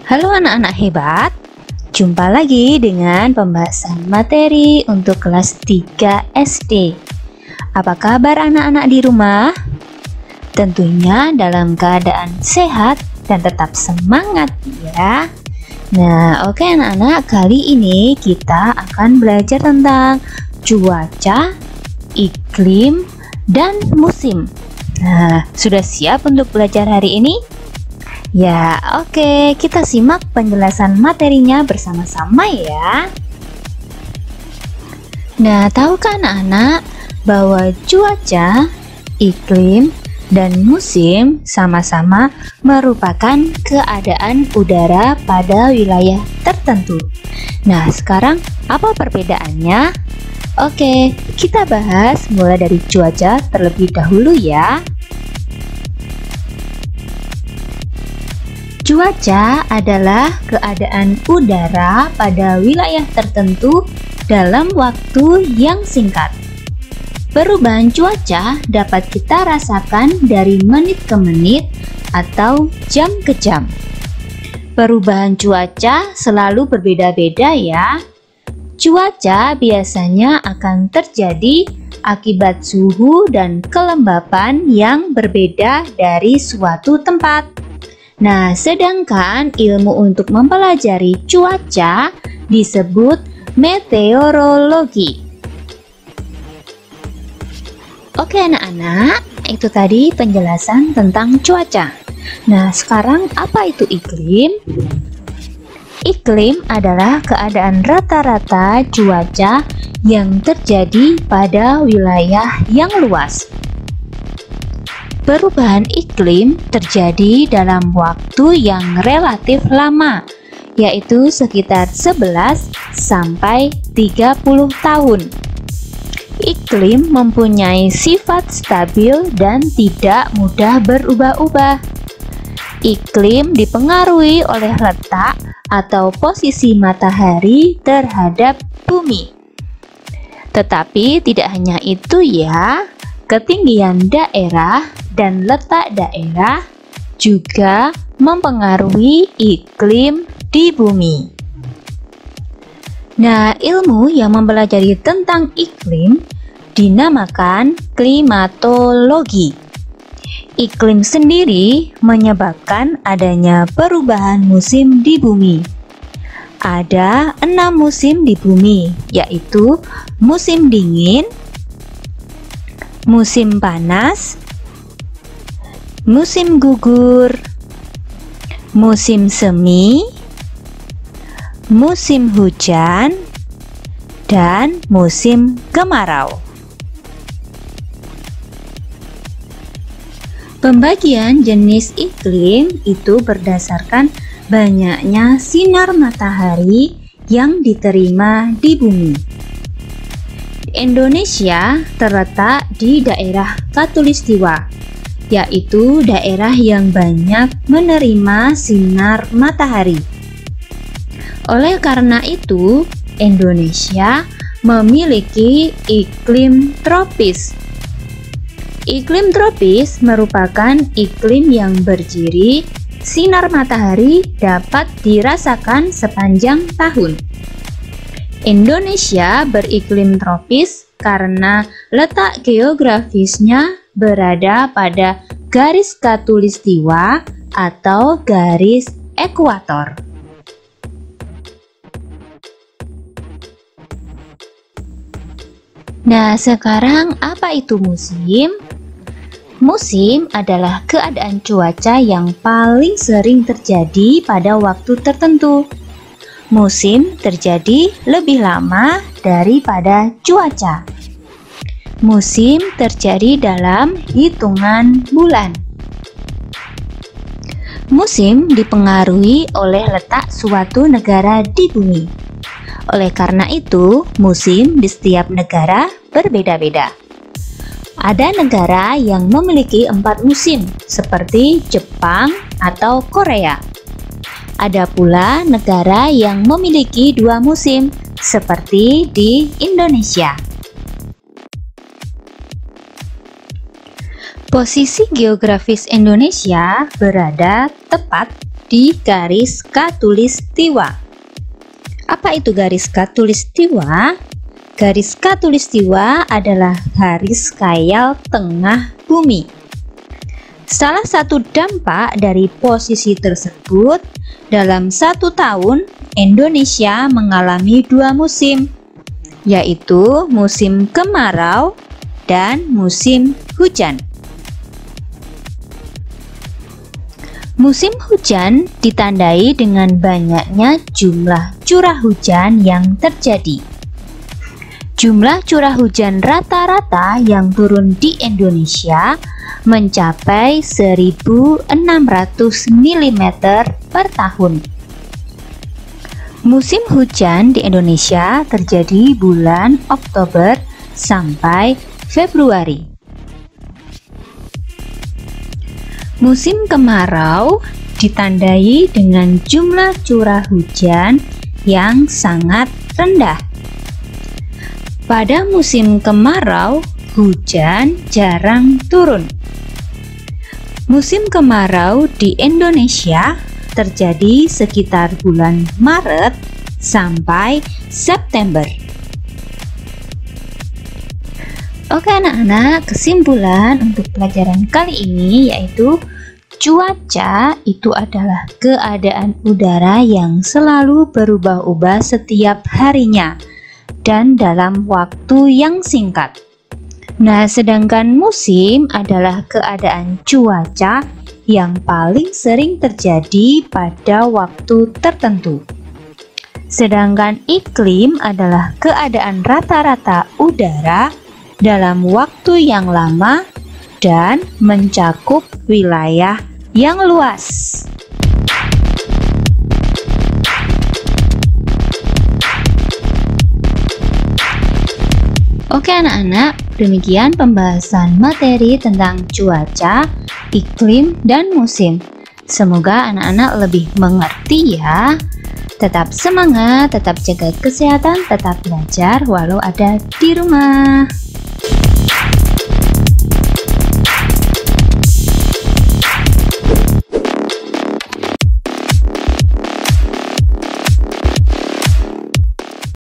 Halo anak-anak hebat, jumpa lagi dengan pembahasan materi untuk kelas 3 SD. Apa kabar anak-anak di rumah? Tentunya dalam keadaan sehat dan tetap semangat ya. Nah, oke anak-anak, kali ini kita akan belajar tentang cuaca, iklim, dan musim. Nah, sudah siap untuk belajar hari ini? Ya, oke, kita simak penjelasan materinya bersama-sama ya. Nah, tahukah anak-anak bahwa cuaca, iklim, dan musim sama-sama merupakan keadaan udara pada wilayah tertentu. Nah, sekarang apa perbedaannya? Oke, kita bahas mulai dari cuaca terlebih dahulu ya. Cuaca adalah keadaan udara pada wilayah tertentu dalam waktu yang singkat. Perubahan cuaca dapat kita rasakan dari menit ke menit atau jam ke jam. Perubahan cuaca selalu berbeda-beda ya. Cuaca biasanya akan terjadi akibat suhu dan kelembapan yang berbeda dari suatu tempat. Nah, sedangkan ilmu untuk mempelajari cuaca disebut meteorologi. Oke anak-anak, itu tadi penjelasan tentang cuaca. Nah, sekarang apa itu iklim? Iklim adalah keadaan rata-rata cuaca yang terjadi pada wilayah yang luas. Perubahan iklim terjadi dalam waktu yang relatif lama, yaitu sekitar 11 sampai 30 tahun. Iklim mempunyai sifat stabil dan tidak mudah berubah-ubah. Iklim dipengaruhi oleh letak atau posisi matahari terhadap bumi. Tetapi tidak hanya itu ya, ketinggian daerah dan letak daerah juga mempengaruhi iklim di bumi. Nah, ilmu yang mempelajari tentang iklim dinamakan klimatologi. Iklim sendiri menyebabkan adanya perubahan musim di bumi. Ada 6 musim di bumi, yaitu musim dingin, musim panas, musim gugur, musim semi, musim hujan, dan musim kemarau. Pembagian jenis iklim itu berdasarkan banyaknya sinar matahari yang diterima di bumi. Indonesia terletak di daerah Khatulistiwa, yaitu daerah yang banyak menerima sinar matahari. Oleh karena itu, Indonesia memiliki iklim tropis. Iklim tropis merupakan iklim yang berciri sinar matahari dapat dirasakan sepanjang tahun. Indonesia beriklim tropis karena letak geografisnya berada pada garis khatulistiwa atau garis ekuator. Nah, sekarang apa itu musim? Musim adalah keadaan cuaca yang paling sering terjadi pada waktu tertentu. Musim terjadi lebih lama daripada cuaca. Musim terjadi dalam hitungan bulan. Musim dipengaruhi oleh letak suatu negara di bumi. Oleh karena itu, musim di setiap negara berbeda-beda. Ada negara yang memiliki 4 musim, seperti Jepang atau Korea. Ada pula negara yang memiliki 2 musim, seperti di Indonesia. Posisi geografis Indonesia berada tepat di garis khatulistiwa. Apa itu garis khatulistiwa? Garis khatulistiwa adalah garis khayal tengah bumi. Salah satu dampak dari posisi tersebut, dalam 1 tahun Indonesia mengalami 2 musim, yaitu musim kemarau dan musim hujan. Musim hujan ditandai dengan banyaknya jumlah curah hujan yang terjadi. Jumlah curah hujan rata-rata yang turun di Indonesia mencapai 1.600 mm per tahun. Musim hujan di Indonesia terjadi bulan Oktober sampai Februari. Musim kemarau ditandai dengan jumlah curah hujan yang sangat rendah. Pada musim kemarau, hujan jarang turun. Musim kemarau di Indonesia terjadi sekitar bulan Maret sampai September. Oke anak-anak, kesimpulan untuk pelajaran kali ini yaitu cuaca itu adalah keadaan udara yang selalu berubah-ubah setiap harinya dan dalam waktu yang singkat. Nah, sedangkan musim adalah keadaan cuaca yang paling sering terjadi pada waktu tertentu. Sedangkan iklim adalah keadaan rata-rata udara dalam waktu yang lama dan mencakup wilayah yang luas. Oke anak-anak, demikian pembahasan materi tentang cuaca, iklim, dan musim. Semoga anak-anak lebih mengerti ya. Tetap semangat, tetap jaga kesehatan, tetap belajar walau ada di rumah.